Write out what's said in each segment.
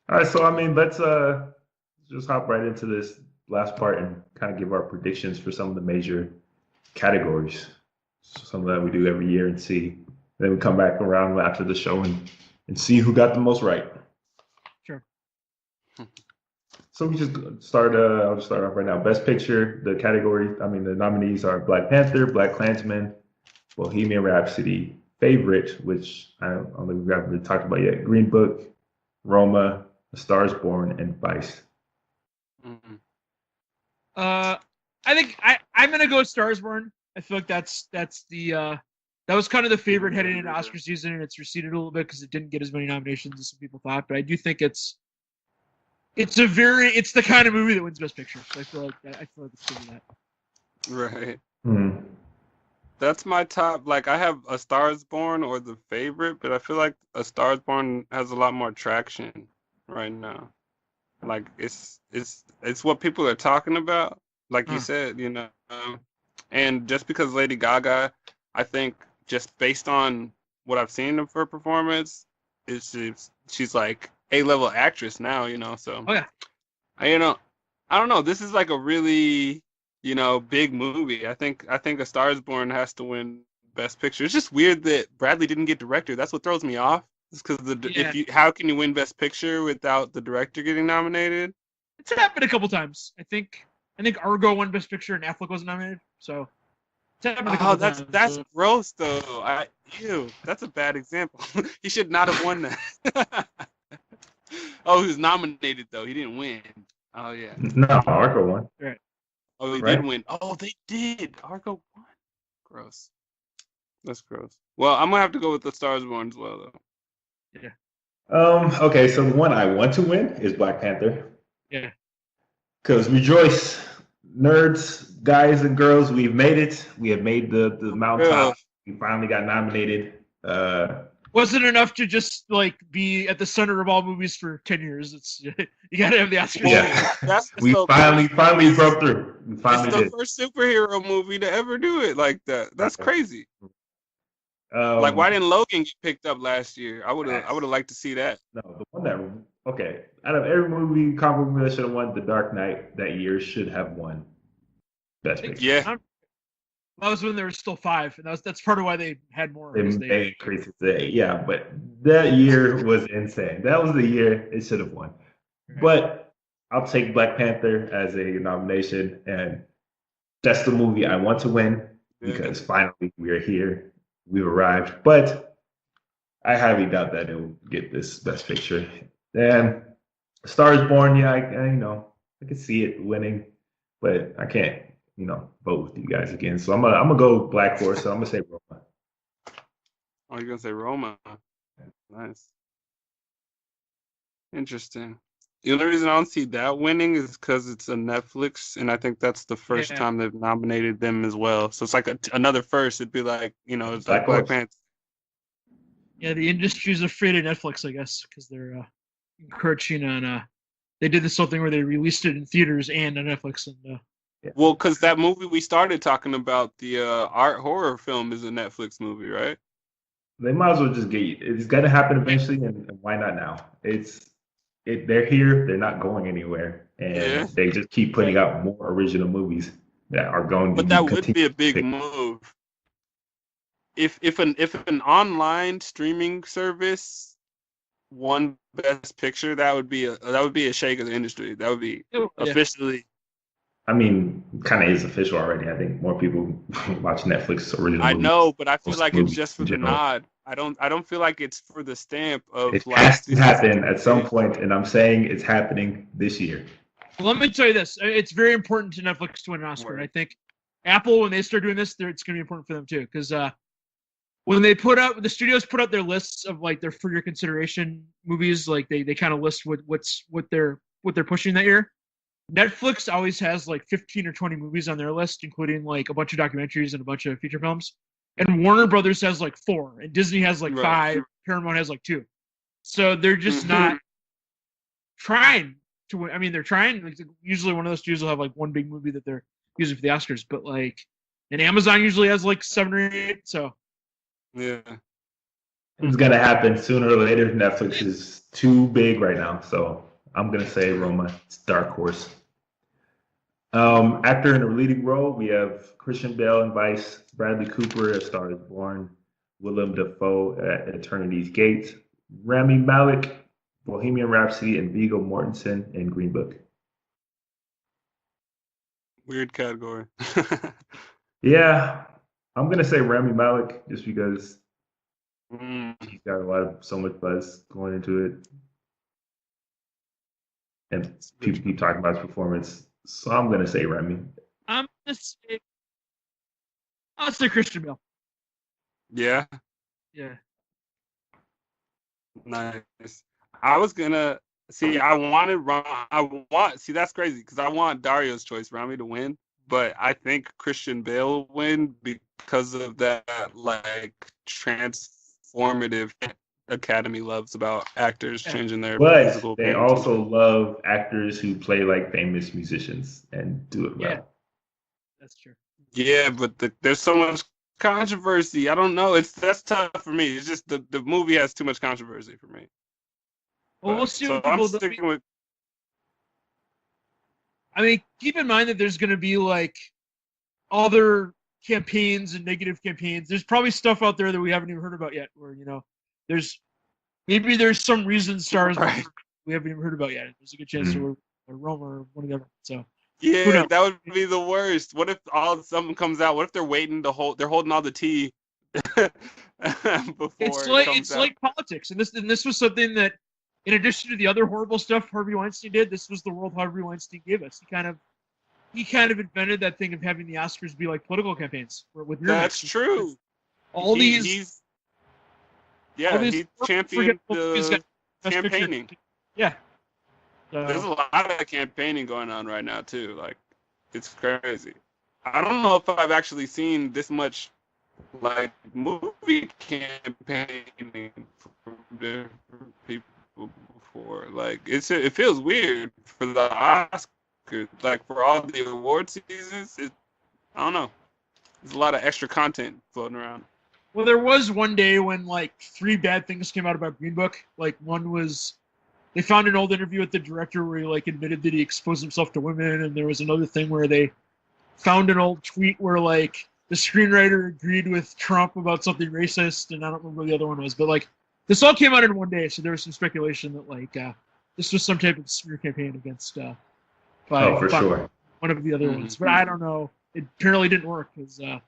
All right, so I mean, let's just hop right into this last part and kind of give our predictions for some of the major categories. Some that we do every year and see. Then we come back around after the show and see who got the most right. Sure. So we just start. I'll just start off right now. Best Picture. The category. I mean, the nominees are Black Panther, Black Klansman, Bohemian Rhapsody, Favorite, which I don't think we haven't really talked about yet. Green Book, Roma, A Star Is Born, and Vice. Mm-hmm. I think I'm gonna go Stars Born. I feel like that's the that was kind of the favorite heading into Oscar season, and it's receded a little bit because it didn't get as many nominations as some people thought. But I do think it's the kind of movie that wins Best Picture. So I feel like it's gonna be that. Right. Mm-hmm. That's my top. Like, I have A Star Is Born or The Favorite, but I feel like A Star Is Born has a lot more traction right now. Like, it's what people are talking about. Like you said, and just because Lady Gaga, I think just based on what I've seen of her performance, she's like A-level actress now. So Oh yeah. I don't know. This is like a really big movie. I think A Star Is Born has to win Best Picture. It's just weird that Bradley didn't get director. That's what throws me off. It's because how can you win Best Picture without the director getting nominated? It's happened a couple times. I think Argo won Best Picture and Affleck wasn't nominated. So it's happened a couple times. That's gross though. That's a bad example. He should not have won that. Oh, he was nominated though. He didn't win. Oh yeah. No, Argo won. Right. Oh, he did win. Oh, they did. Argo won. Gross. That's gross. Well, I'm gonna have to go with The Stars Born as well though. Yeah. Okay, so the one I want to win is Black Panther. Yeah. Because rejoice, nerds, guys and girls, we've made it. We have made the mountaintop. We finally got nominated. Wasn't enough to just like be at the center of all movies for 10 years. It's you gotta have the Oscars. Yeah. We finally broke through. We finally it's the first superhero movie to ever do it like that. That's crazy. Like, why didn't Logan get picked up last year? I would have liked to see that. No, the one that out of every movie, comic movie that should have won, The Dark Knight that year should have won Best Picture. Yeah. That was when there were still 5, and that's part of why they had more. They increased it to 8, yeah, but that year was insane. That was the year it should have won. Right. But I'll take Black Panther as a nomination, and that's the movie I want to win because finally we are here. We've arrived, but I highly doubt that it will get this Best Picture. And Star Is Born, yeah, I can see it winning, but I can't, vote with you guys again. So I'm gonna go Black Horse. So I'm gonna say Roma. Oh, you're gonna say Roma? Nice, interesting. The only reason I don't see that winning is because it's a Netflix, and I think that's the first time they've nominated them as well. So it's like another first. It'd be like, it's like Black Panther. Yeah, the industry's afraid of Netflix, I guess, because they're encroaching on. They did this whole thing where they released it in theaters and on Netflix, and. Well, because that movie we started talking about, the art horror film, is a Netflix movie, right? They might as well just get it. It's gonna happen eventually, and why not now? They're here. They're not going anywhere, and they just keep putting out more original movies that are going. But that would be a big move. If an online streaming service won Best Picture, that would be a shake of the industry. That would be officially. I mean, kind of is official already. I think more people watch Netflix original. I know, but I feel like it's just for the nod. I don't feel like it's for the stamp of. It has to happen at some point, and I'm saying it's happening this year. Well, let me tell you this: it's very important to Netflix to win an Oscar. And I think Apple, when they start doing this, it's going to be important for them too, because when the studios put out their lists of like their for your consideration movies, like they kind of list what they're pushing that year. Netflix always has like 15 or 20 movies on their list, including like a bunch of documentaries and a bunch of feature films. And Warner Brothers has like 4, and Disney has like 5, Paramount has like 2. So they're just not trying to win. I mean, they're trying. Like, usually one of those studios will have like one big movie that they're using for the Oscars, but like, and Amazon usually has like 7 or 8. So yeah, it's gonna happen sooner or later. Netflix is too big right now. So I'm gonna say Roma. It's dark horse. Actor in a leading role, we have Christian Bale in Vice, Bradley Cooper as Star is Born, Willem Dafoe at Eternity's Gate, Rami Malek, Bohemian Rhapsody, and Viggo Mortensen in Green Book. Weird category. Yeah, I'm gonna say Rami Malek just because Mm, he's got so much buzz going into it, and people keep talking about his performance. So I'm gonna say Rami. I'm gonna say I'll say Christian Bale. yeah, Yeah. nice. I was gonna see. See, that's crazy because I want Dario's choice, Rami, to win. But I think Christian Bale will win because of that like transformative Academy loves about actors changing their But physical they appearance. also love actors who play like famous musicians and do it well. Yeah. That's true. Yeah, but there's so much controversy. I don't know. That's tough for me. It's just the movie has too much controversy for me. Well, we'll But, see so what I'm people. sticking with. I mean, keep in mind that there's going to be like other campaigns and negative campaigns. There's probably stuff out there that we haven't even heard about yet. Where there's there's some reason stars Right. we haven't even heard about yet. There's a good chance that we're Roma or one of the other. So who Yeah, knows? that would be the worst. What if something comes out? What if they're waiting to hold? They're holding all the tea before it comes It's out. like politics, and this was something that, in addition to the other horrible stuff Harvey Weinstein did, this was the world Harvey Weinstein gave us. He kind of invented that thing of having the Oscars be like political campaigns with That's true. All these He's championed the campaigning. Yeah. There's a lot of campaigning going on right now too. Like, it's crazy. I don't know if I've actually seen this much like movie campaigning from different people before. Like, it feels weird for the Oscars. Like, for all the award seasons, I don't know. There's a lot of extra content floating around. Well, there was one day when like 3 bad things came out about Green Book. Like, one was they found an old interview with the director where he like admitted that he exposed himself to women, and there was another thing where they found an old tweet where like the screenwriter agreed with Trump about something racist, and I don't remember what the other one was, but like this all came out in one day, so there was some speculation that like this was some type of smear campaign against for sure. one of the other ones, but I don't know. It apparently didn't work because I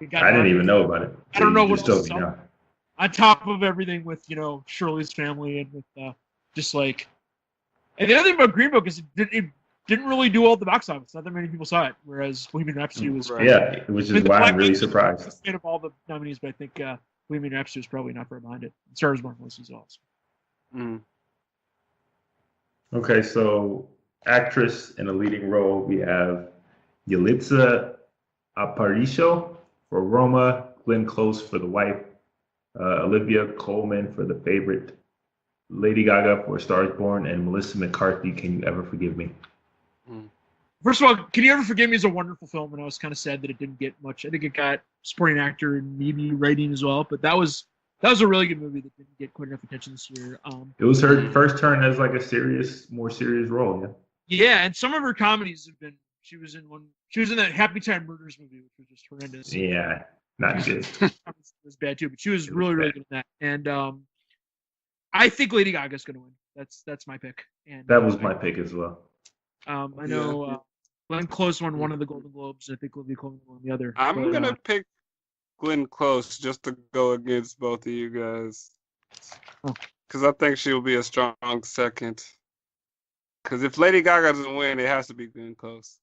didn't even know about it. I don't know what else on top of everything with Shirley's family and with just like, and the other thing about Green Book is it didn't really do well at the box office. Not that many people saw it, whereas Bohemian Rhapsody was. Yeah, which is why I'm really surprised. Of all the nominees, but I think Bohemian Rhapsody was probably not far behind it. Star is Born was as well. Okay, so actress in a leading role, we have Yalitza Aparicio for Roma, Glenn Close for The Wife, Olivia Colman for The Favorite, Lady Gaga for Star is Born, and Melissa McCarthy, Can You Ever Forgive Me? First of all, Can You Ever Forgive Me is a wonderful film, and I was kind of sad that it didn't get much. I think it got supporting actor and maybe writing as well, but that was a really good movie that didn't get quite enough attention this year. It was her first turn as like a more serious role, yeah. Yeah, and some of her comedies have been. She was in that Happy Time Murders movie, which was just horrendous. Yeah, not good. It was bad too, but she was really good in that. And I think Lady Gaga's going to win. That's my pick. And that was my pick as well. I know Glenn Close won one of the Golden Globes. I think Olivia Colman won the other. I'm gonna pick Glenn Close just to go against both of you guys, because I think she'll be a strong second. Because if Lady Gaga doesn't win, it has to be Glenn Close.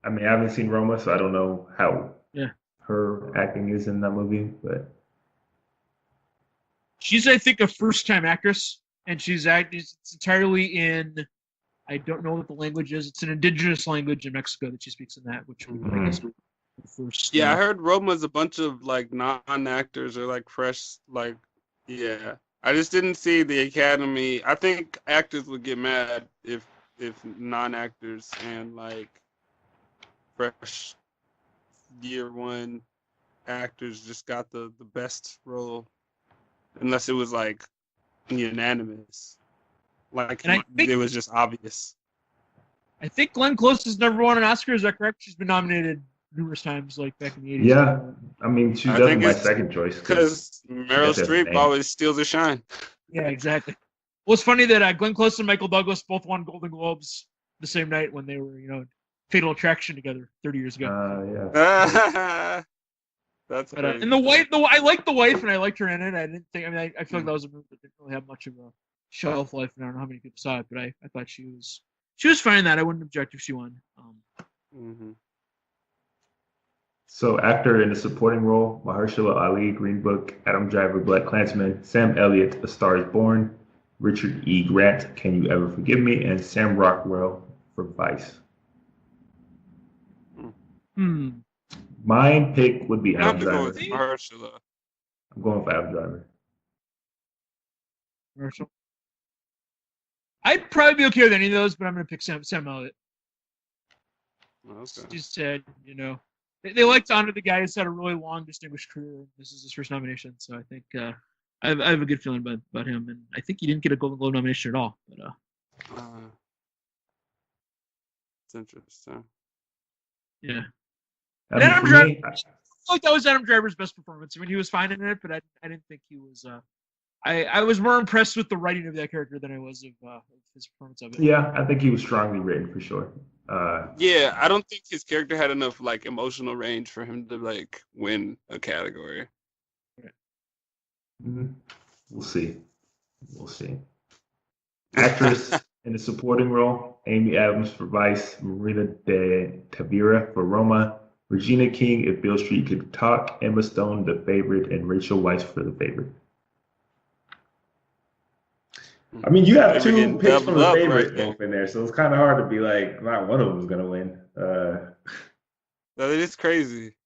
I mean, I haven't seen Roma, so I don't know how her acting is in that movie, but she's, I think, a first-time actress, and it's entirely in. I don't know what the language is. It's an indigenous language in Mexico that she speaks in that, which would be the first. Yeah, I heard Roma's a bunch of like non-actors or like fresh, like, yeah. I just didn't see the Academy. I think actors would get mad if non-actors and like fresh year one actors just got the best role, unless it was like unanimous. Like, And I think- it was just obvious. I think Glenn Close has never won an Oscar. Is that correct? She's been nominated numerous times, like back in the 80s. Yeah, I mean, she I doesn't think my it's second choice. Because Meryl That's her Streep name. always steals the shine. Yeah, exactly. Well, it's funny that Glenn Close and Michael Douglas both won Golden Globes the same night when they were, Fatal Attraction together 30 years ago. Yeah. That's But crazy. and the wife, I liked the wife, and I liked her in it. I didn't think. I mean, I feel like that was a movie that didn't really have much of a shelf life, and I don't know how many people saw it, but I thought she was fine in that. I wouldn't object if she won. Mm-hmm. So actor in a supporting role: Mahershala Ali, Green Book; Adam Driver, Black Klansman; Sam Elliott, A Star Is Born; Richard E. Grant, Can You Ever Forgive Me; and Sam Rockwell for Vice. My pick would be I have Adam to go Driver. with Mahershala. I'm going for Adam Driver. Commercial. I'd probably be okay with any of those, but I'm going to pick Sam Elliott. Okay. Just said, they like to honor the guy who's had a really long, distinguished career. This is his first nomination, so I think I have a good feeling about him, and I think he didn't get a Golden Globe nomination at all. But it's interesting. yeah, I mean, Adam for Driver. me, I feel like that was Adam Driver's best performance. I mean, he was fine in it, but I didn't think he was. I was more impressed with the writing of that character than I was of his performance of it. yeah, I think he was strongly written for sure. Yeah, I don't think his character had enough like emotional range for him to like win a category. We'll see. Actress in a supporting role: Amy Adams for Vice, Marina de Tavira for Roma, Regina King, If Beale Street Could Talk, Emma Stone, The Favorite, and Rachel Weisz for The Favorite. I mean, you have two picks from The Favorite in there, so it's kind of hard to be like, not one of them is going to win. That is crazy.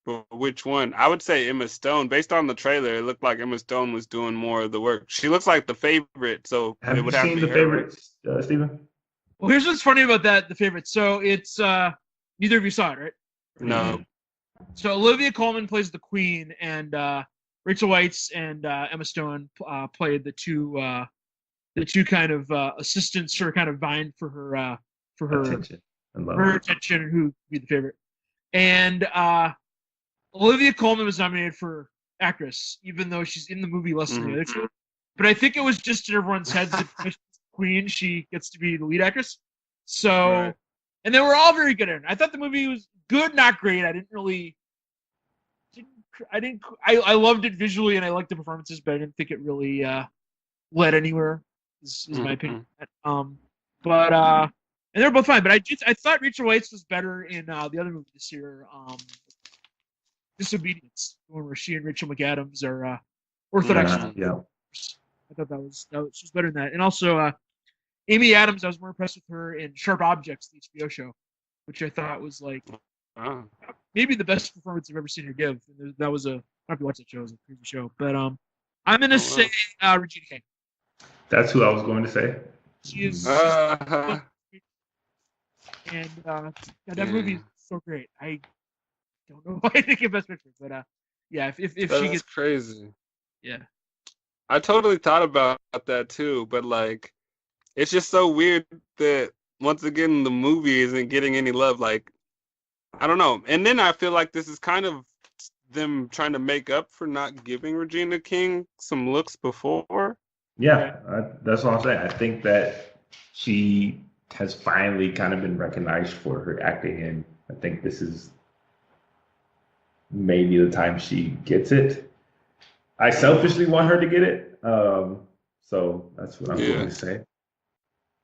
But which one? I would say Emma Stone. Based on the trailer, it looked like Emma Stone was doing more of the work. She looks like The Favorite, so have it you would have seen to The be her, Favorite, Stephen? Well, here's what's funny about that, The Favorite. So it's neither of you saw it, right? No. So Olivia Colman plays the Queen, and Rachel Weisz and Emma Stone played the two kind of assistants, or kind of vying for her Attention. attention, who would be the favorite. And Olivia Colman was nominated for actress, even though she's in the movie less than the other two. But I think it was just in everyone's heads that Queen, she gets to be the lead actress. So, Right. And they were all very good in it. I thought the movie was good, not great. I loved it visually and I liked the performances, but I didn't think it really led anywhere. Is my opinion. And they're both fine. But I thought Rachel Weisz was better in the other movie this year, Disobedience, the one where she and Rachel McAdams are Orthodox. Yeah. I thought she was better than that. And also Amy Adams, I was more impressed with her in Sharp Objects, the HBO show, which I thought was like maybe the best performance I've ever seen her give. And that was I don't know if you watched that show, it was a crazy show. But I'm gonna say Regina King. That's who I was going to say. She is and that movie is so great. I don't know why I think it best picture, but yeah, if she gets crazy. Yeah. I totally thought about that too, but like it's just so weird that once again the movie isn't getting any love. Like I don't know. And then I feel like this is kind of them trying to make up for not giving Regina King some looks before. Yeah, that's what I'm saying. I think that she has finally kind of been recognized for her acting, and I think this is maybe the time she gets it. I selfishly want her to get it, so that's what I'm going to say.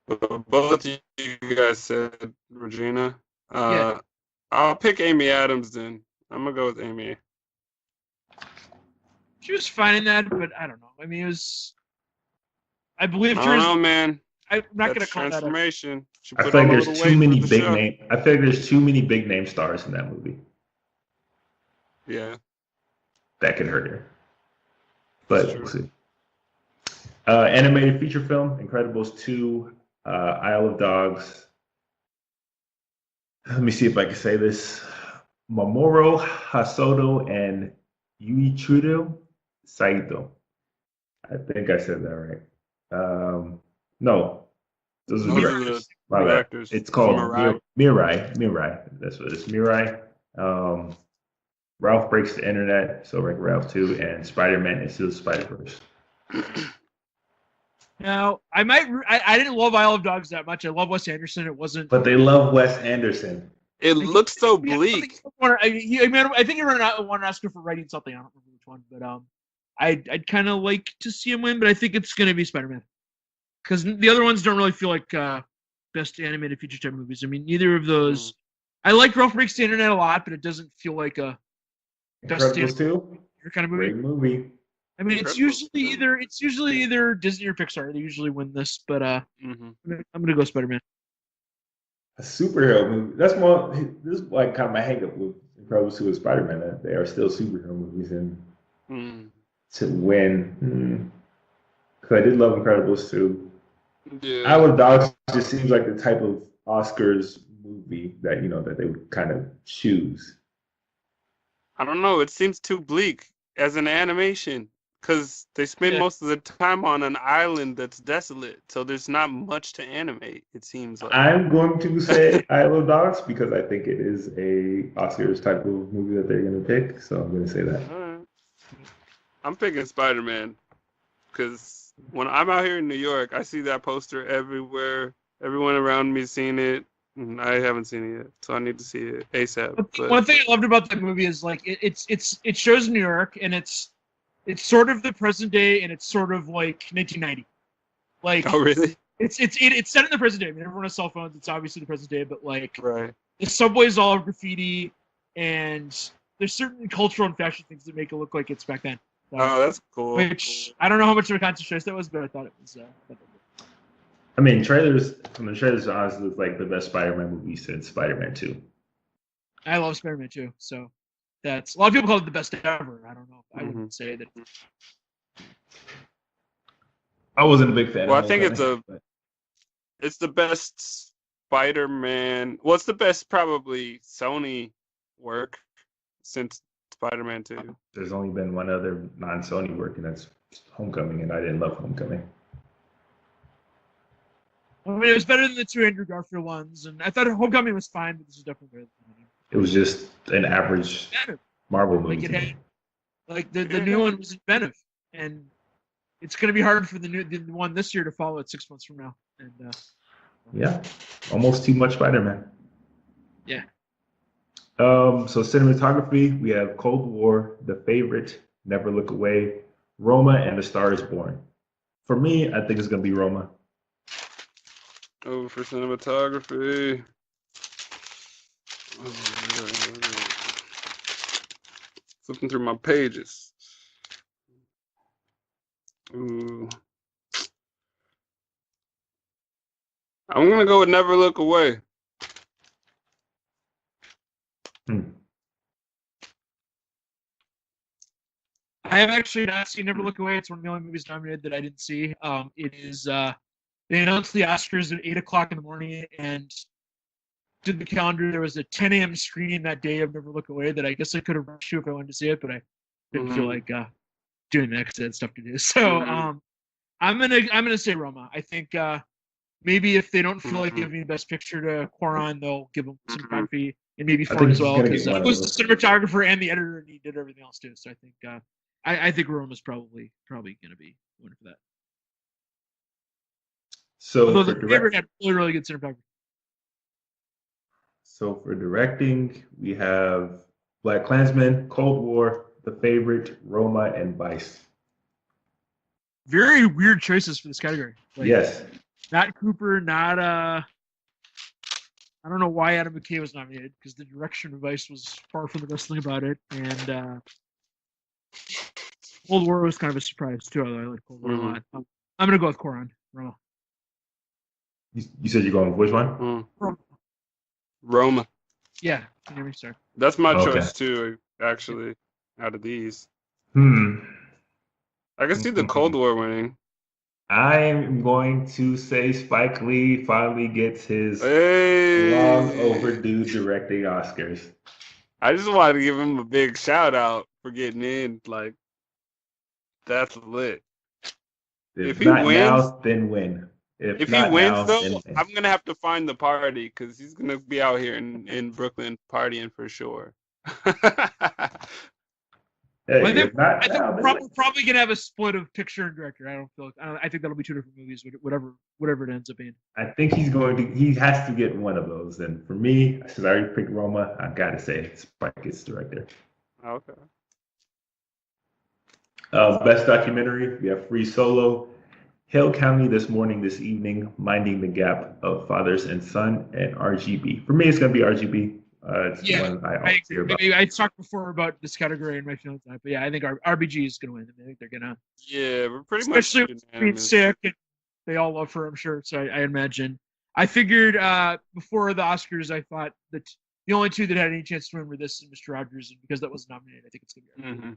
But both of you guys said Regina. Yeah. I'll pick Amy Adams then. I'm gonna go with Amy. She was fine in that, but I don't know. I mean, it was. I believe I don't know, man. I'm not going to That's call that. transformation. I feel like there's too many big name. I feel like there's too many big name stars in that movie. Yeah. That could hurt her. But we'll see. Animated feature film: Incredibles 2, Isle of Dogs. Let me see if I can say this. Mamoru Hosoda and Yuichiro Saito. I think I said that right. No, those are Those the are the directors. My bad. directors. It's called Mirai. Mirai. Mirai. That's what it's. Mirai. Um, Ralph Breaks the Internet. So Wreck Ralph 2 and Spider-Man Into the Spider-Verse. Now, I didn't love Isle of Dogs that much. I love Wes Anderson. It wasn't. But they love Wes Anderson. It looks so bleak. I think he won an Oscar for writing something. I don't remember which one, but I'd kind of like to see him win, but I think it's going to be Spider-Man because the other ones don't really feel like best animated feature type movies. I mean, neither of those. I like Ralph Breaks the Internet a lot, but it doesn't feel like a best Incredibles 2? kind of movie. Great movie. I mean, it's usually either Disney or Pixar. They usually win this, but I'm gonna go Spider-Man. A superhero movie. That's more. This is like kind of my hang-up with Incredibles 2 and Spider-Man. That they are still superhero movies, and to win. Because I did love Incredibles 2. Yeah. Isle of Dogs just seems like the type of Oscars movie that that they would kind of choose. I don't know. It seems too bleak as an animation because they spend most of the time on an island that's desolate, so there's not much to animate. It seems like. I'm going to say Isle of Dogs because I think it is a Oscars type of movie that they're going to pick. So I'm going to say that. All right. I'm picking Spider-Man because when I'm out here in New York, I see that poster everywhere. Everyone around me seen it. I haven't seen it yet, so I need to see it ASAP. But one thing I loved about that movie is like it shows New York and it's sort of the present day and it's sort of like 1990. Like oh really? It's set in the present day. I mean, everyone has cell phones. It's obviously the present day, but like right. The subway's all graffiti, and there's certain cultural and fashion things that make it look like it's back then. So, oh, that's cool. Which I don't know how much of a conscious choice that was, but I thought it was. I mean, from the trailers, honestly, look like the best Spider-Man movie since Spider-Man 2. I love Spider-Man 2, so that's a lot of people call it the best ever. I don't know. I wouldn't say that. I wasn't a big fan. Well, I think it's the best Spider-Man. Well, it's the best probably Sony work since Spider-Man 2. There's only been one other non-Sony work, and that's Homecoming, and I didn't love Homecoming. I mean, it was better than the two Andrew Garfield ones, and I thought Homecoming was fine, but this is definitely better than it was just an average Marvel movie. Like it had, like the new one was inventive, and it's going to be hard for the one this year to follow it 6 months from now. And yeah, almost too much Spider-Man. Yeah. So cinematography, we have Cold War, The Favorite, Never Look Away, Roma, and A Star Is Born. For me, I think it's going to be Roma. Oh, for cinematography. Flipping through my pages. Ooh. I'm going to go with Never Look Away. I have actually not seen Never Look Away. It's one of the only movies nominated that I didn't see. It is... They announced the Oscars at 8 o'clock in the morning, and did the calendar. There was a 10 a.m. screening that day of Never Look Away that I guess I could have rushed to if I wanted to see it, but I didn't feel like doing that because I had stuff to do. So I'm gonna say Roma. I think maybe if they don't feel like giving the Best Picture to Quaron, they'll give him cinematography and maybe Ford as well because he was the cinematographer and the editor, and he did everything else too. So I think I think Roma's probably gonna be winning for that. So although The Favorite had really good cinematography. So for directing, we have Black Klansman, Cold War, The Favorite, Roma, and Vice. Very weird choices for this category. Like, yes. Not Cooper, not I don't know why Adam McKay was nominated because the direction of Vice was far from the best thing about it, and Cold War was kind of a surprise too. Although I like Cold War a lot. I'm gonna go with Quaron. Roma. You said you're going with which one? Roma. Yeah, can you hear me, sir? That's my choice too, actually, out of these. I can see the Cold War winning. I'm going to say Spike Lee finally gets his long overdue directing Oscars. I just wanted to give him a big shout out for getting in. Like, that's lit. If If he not wins, now, then when? If if he not wins now, though, then when? I'm gonna have to find the party because he's gonna be out here in Brooklyn partying for sure. Well, Hey, if not I think now, then when? we're probably gonna have a split of picture and director. I think that'll be two different movies, whatever it ends up being. I think he has to get one of those. And for me, since I already picked Roma, I gotta say Spike is director. Okay. Best documentary, we have Free Solo, Hale County this morning, this evening, Minding the Gap of Fathers and Son, and RGB. For me, it's going to be RGB. It's the one I always hear about. I talked before about this category and my feelings on it, but yeah, I think RBG is going to win. I think they're going to. Yeah, we're pretty especially much being sick, and they all love her, I'm sure. So I imagine. I figured before the Oscars, I thought that the only two that had any chance to win were this and Mr. Rogers, and because that was nominated, I think it's going to be. Mm-hmm.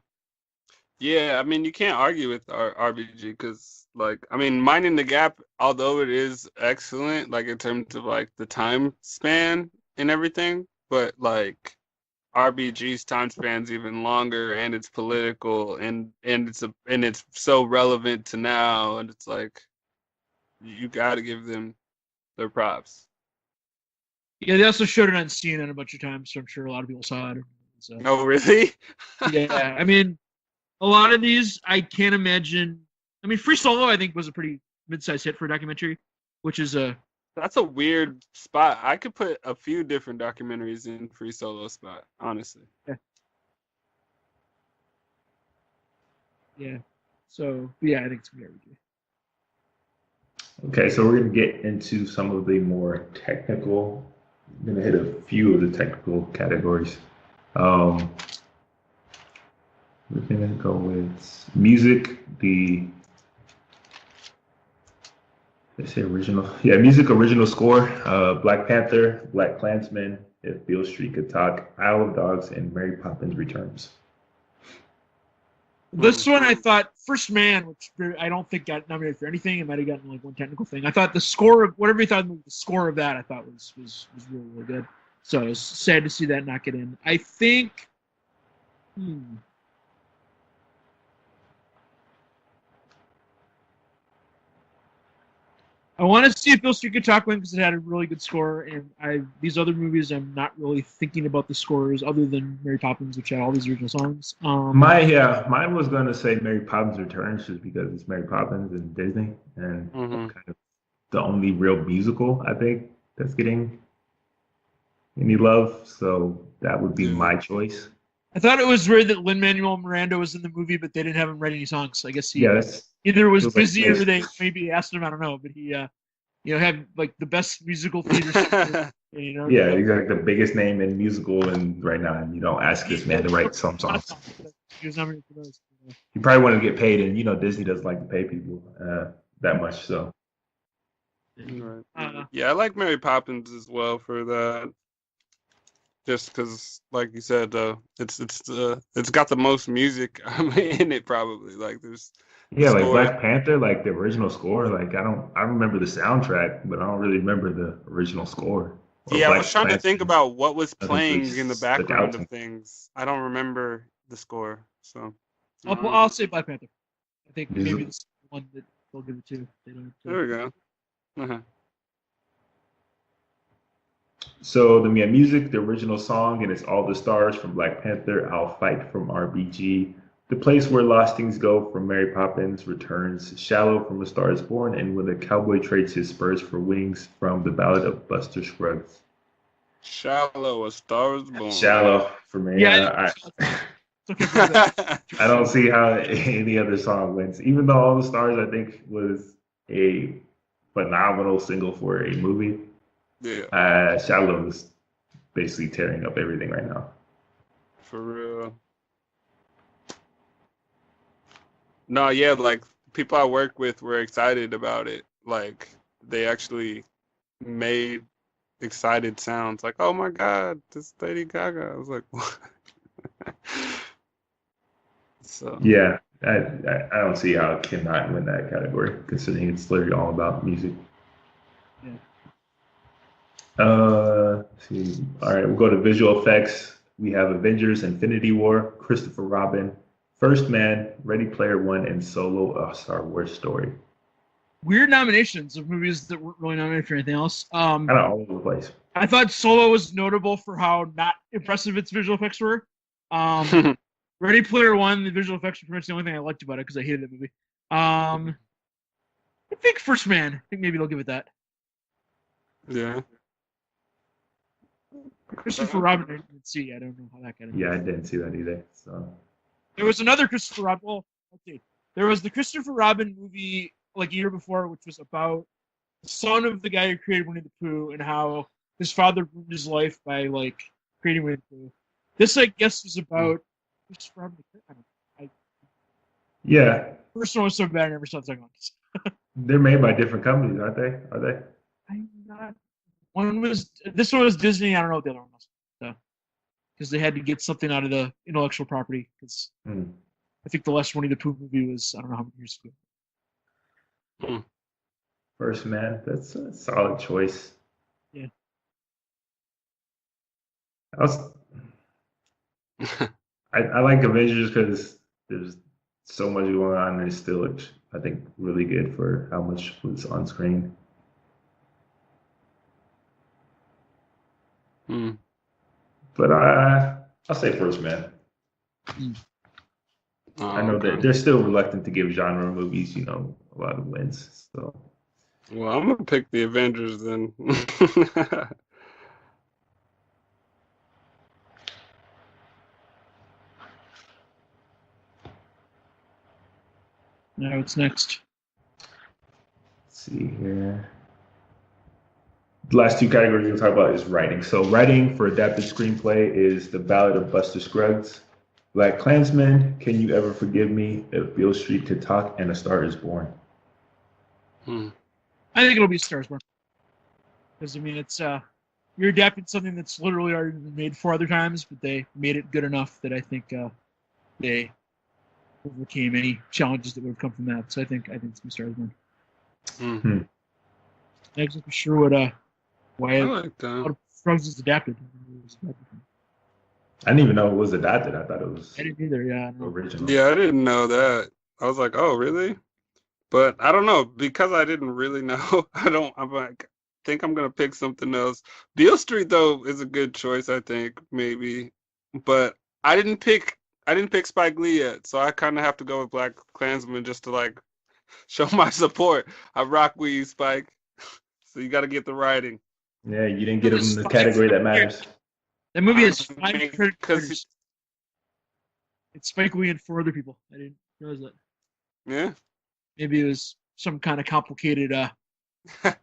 Yeah, I mean, you can't argue with RBG because, like, I mean, Minding the Gap, although it is excellent, like, in terms of, like, the time span and everything, but, like, RBG's time span's even longer and it's political and it's so relevant to now, and it's like, you got to give them their props. Yeah, they also showed it on CNN a bunch of times, so I'm sure a lot of people saw it. So. Oh, really? Yeah, I mean, a lot of these, I can't imagine. I mean, Free Solo, I think, was a pretty mid-sized hit for a documentary, which is a. That's a weird spot. I could put a few different documentaries in Free Solo spot, honestly. Yeah. Yeah. So, yeah, I think it's going to be RBG. Okay, so we're going to get into some of the more technical. I'm going to hit a few of the technical categories. We're gonna go with music. They say original. Yeah, music original score. Black Panther, Black Klansman, If Beale Street Could Talk, Isle of Dogs, and Mary Poppins Returns. This one I thought First Man, which I don't think got nominated for anything. It might have gotten like one technical thing. I thought the score of whatever you thought the score of that I thought was really, really good. So it's sad to see that not get in. I think. I want to see if Beale Street Could Talk win because it had a really good score, and these other movies I'm not really thinking about the scores other than Mary Poppins, which had all these original songs. Mine was gonna say Mary Poppins Returns just because it's Mary Poppins and Disney, and kind of the only real musical I think that's getting any love. So that would be my choice. I thought it was weird that Lin-Manuel Miranda was in the movie, but they didn't have him write any songs. I guess he either was busy or they maybe asked him. I don't know, but he, had like the best musical theater. Yeah, he's like the biggest name in musical, and right now, and you don't ask this man to write some songs. He was nominated for those. He probably wanted to get paid, and Disney doesn't like to pay people that much. So. Right. Yeah, I like Mary Poppins as well for that. Just because, like you said, it's got the most music in it probably. Like there's like Black Panther, like the original score. Like I remember the soundtrack, but I don't really remember the original score. Yeah, I was trying to think about what was playing in the background of things. I don't remember the score, so I'll say Black Panther. I think maybe this is the one that they'll give it to. There we go. Uh-huh. So the music, the original song, and it's All the Stars from Black Panther, I'll Fight from RBG, The Place Where Lost Things Go from Mary Poppins Returns, Shallow from A Star Is Born, and When the Cowboy Trades His Spurs for Wings from The Ballad of Buster Scruggs. Shallow, A Star Is Born. Shallow for me. Yeah, I don't see how any other song wins. Even though All the Stars, I think, was a phenomenal single for a movie. Yeah. Shallow is basically tearing up everything right now. For real. No, yeah, like people I work with were excited about it. Like they actually made excited sounds like, "Oh my God, this Lady Gaga." I was like, "What?" So yeah, I don't see how it cannot win that category, considering it's literally all about music. Yeah. Let's see. All right, we'll go to visual effects. We have Avengers: Infinity War, Christopher Robin, First Man, Ready Player One, and Solo: A Star Wars Story. Weird nominations of movies that weren't really nominated for anything else. Kind of all over the place. I thought Solo was notable for how not impressive its visual effects were. Ready Player One, the visual effects were pretty much the only thing I liked about it because I hated that movie. I think First Man. I think maybe they'll give it that. Yeah. Christopher Robin, I didn't see. I don't know how that got in. Yeah, I didn't see that either. So There was another Christopher Robin. Well, let's see. There was the Christopher Robin movie like a year before, which was about the son of the guy who created Winnie the Pooh and how his father ruined his life by like creating Winnie the Pooh. This, I guess, was about Christopher Robin. yeah, First one was so bad I never saw the second one. they're made by different companies, aren't they? Are they? I'm not. This one was Disney. I don't know what the other one was. So, because they had to get something out of the intellectual property. Because I think the last Winnie the Pooh movie was I don't know how many years ago. First Man, that's a solid choice. Yeah. I like Avengers because there's so much going on and it's still, I think, really good for how much was on screen. But I'll say First Man. I know that they're still reluctant to give genre movies, a lot of wins. So. Well, I'm gonna pick the Avengers then. Now what's next? Let's see here. The last two categories we'll talk about is writing. So writing for adapted screenplay is The Ballad of Buster Scruggs, Black Klansman, Can You Ever Forgive Me, If Beale Street Could Talk, and A Star Is Born. I think it'll be Star Is Born. Because, I mean, it's you're adapting something that's literally already been made 4 other times, but they made it good enough that I think they overcame any challenges that would have come from that. So I think it's Star Is Born. I'm not exactly sure why Scruggs is adapted. I didn't even know it was adapted. I thought it was. I didn't either. Yeah. Original. Yeah, I didn't know that. I was like, oh, really? But I don't know because I didn't really know. I'm like, think I'm gonna pick something else. Beale Street though is a good choice. I think maybe, but I didn't pick Spike Lee yet, so I kind of have to go with Black Klansman just to like show my support. I rock with you, Spike. So you got to get the writing. Yeah, you didn't get him in the category that matters. That movie is 5 credits. It's Spike Lee and 4 other people. I didn't realize that. Yeah. Maybe it was some kind of complicated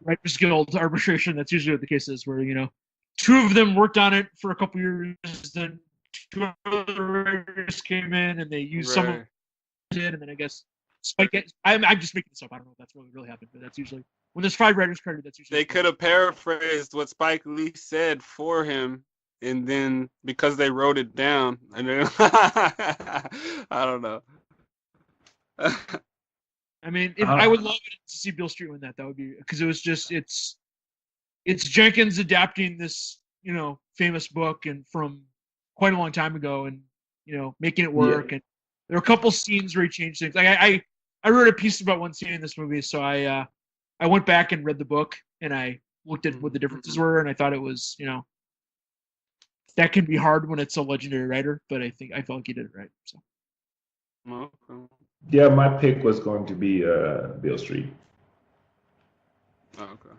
Writers Guild arbitration. That's usually what the case is, where 2 of them worked on it for a couple years, then 2 other writers came in and they used some of it, and then I guess Spike. I'm just making this up. I don't know if that's really happened, but that's usually when there's 5 writers credited. That's usually they could have paraphrased what Spike Lee said for him, and then because they wrote it down, and then I don't know. I mean, I would love it to see Beale Street win that. That would be because it was just it's Jenkins adapting this famous book and from quite a long time ago, and making it work. Yeah. And there are a couple scenes where he changed things. Like I wrote a piece about one scene in this movie, so I went back and read the book and I looked at what the differences were, and I thought it was that can be hard when it's a legendary writer, but I felt like he did it right. So. Okay. Yeah, my pick was going to be Beale Street. Oh, okay.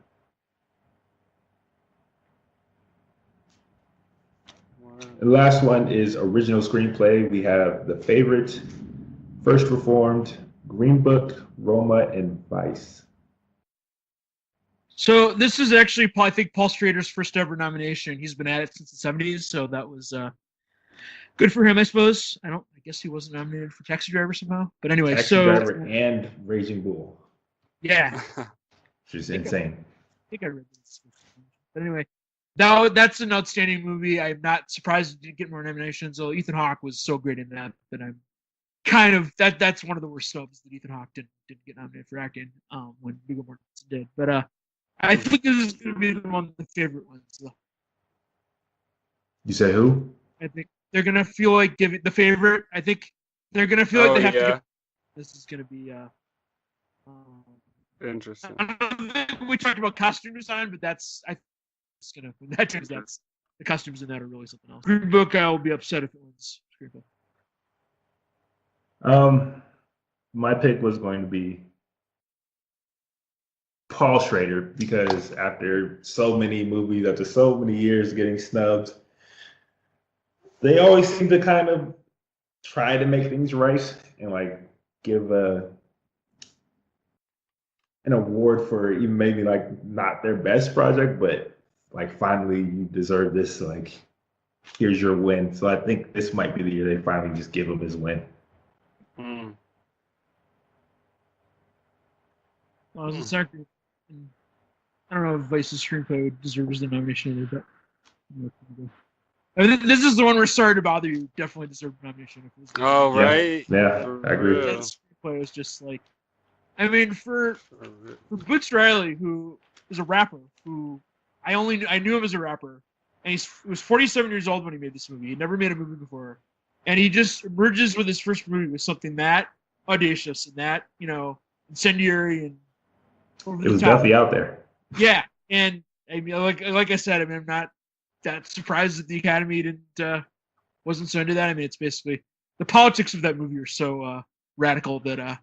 The last one is original screenplay. We have The Favorite, First Reformed, Green Book, Roma, and Vice. So this is actually, I think, Paul Schrader's first ever nomination. He's been at it since the 70s, so that was good for him, I suppose. I guess he wasn't nominated for Taxi Driver somehow. But anyway, Taxi Driver and Raging Bull. Yeah. Which is insane. I think I read this. But anyway, that's an outstanding movie. I'm not surprised it didn't get more nominations. Though Ethan Hawke was so great in that I'm kind of that's one of the worst snubs that Ethan Hawke didn't get nominated for acting when Viggo Mortensen did. But I think this is going to be one of the favorite ones. Though. You say who? I think they're going to feel like giving The Favorite. I think They're gonna feel like they have to. yeah. This is gonna be. Interesting. I don't think we talked about costume design, but that's it's gonna when that turns out the costumes in that are really something else. Green Book, I will be upset if it wins screenplay. My pick was going to be Paul Schrader because after so many movies, after so many years getting snubbed, they always seem to kind of try to make things right and like give an award for even maybe like not their best project, but like finally you deserve this. Like here's your win. So I think this might be the year they finally just give him his win. Mm. Well, as a second, I don't know if Vice's screenplay deserves the nomination either, but I mean, this is the one we're sorry to bother you. Definitely deserved a nomination. Oh, right. Yeah, I agree. That screenplay was just like, I mean, for Boots Riley, who is a rapper, who I knew him as a rapper, and he was 47 years old when he made this movie. He'd never made a movie before, and he just emerges with his first movie with something that audacious and that incendiary and over the It was top. definitely out there. Yeah, and I mean, like I said, I mean, I'm not that surprised that the Academy wasn't so into that. I mean, it's basically the politics of that movie are so radical that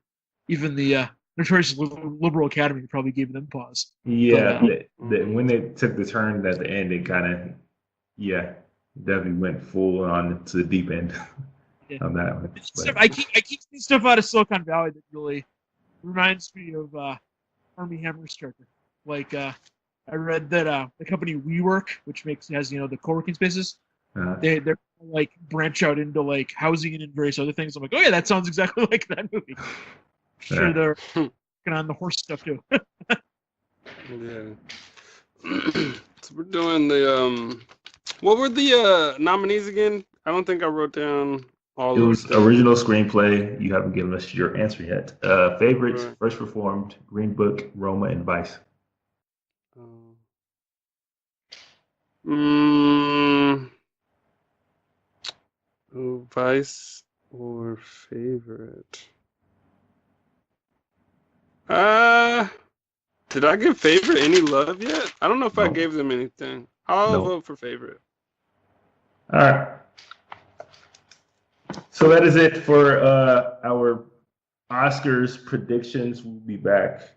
even the notorious liberal Academy probably gave them pause. Yeah, when they took the turn at the end, it kind of, definitely went full on to the deep end on that one. But I keep seeing stuff out of Silicon Valley that really reminds me of Armie Hammer's character. Like I read that the company WeWork, which has the co-working spaces, they're like branch out into like housing and various other things. I'm like, oh yeah, that sounds exactly like that movie. Sure, they're working on the horse stuff too. Yeah. So we're doing the what were the nominees again? I don't think I wrote down all. It was original screenplay. You haven't given us your answer yet. Favorites: right. First Reformed, Green Book, Roma, and Vice. Vice or favorite? Did I give favorite any love yet? I don't know if I gave them anything. I'll vote for favorite. All right. So that is it for our Oscars predictions. We'll be back.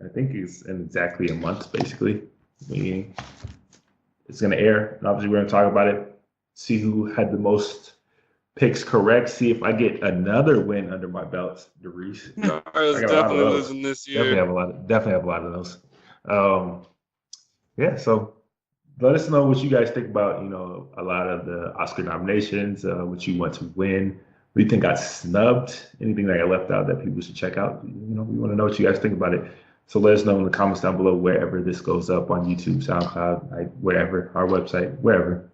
I think it's in exactly a month, basically. It's going to air. And obviously, we're going to talk about it, see who had the most picks correct, see if I get another win under my belt, DeReese. I was definitely losing this year. Definitely have a lot of those. So let us know what you guys think about, a lot of the Oscar nominations, what you want to win. What do you think got snubbed? Anything that got left out that people should check out? We want to know what you guys think about it. So let us know in the comments down below wherever this goes up on YouTube, SoundCloud, wherever, our website, wherever.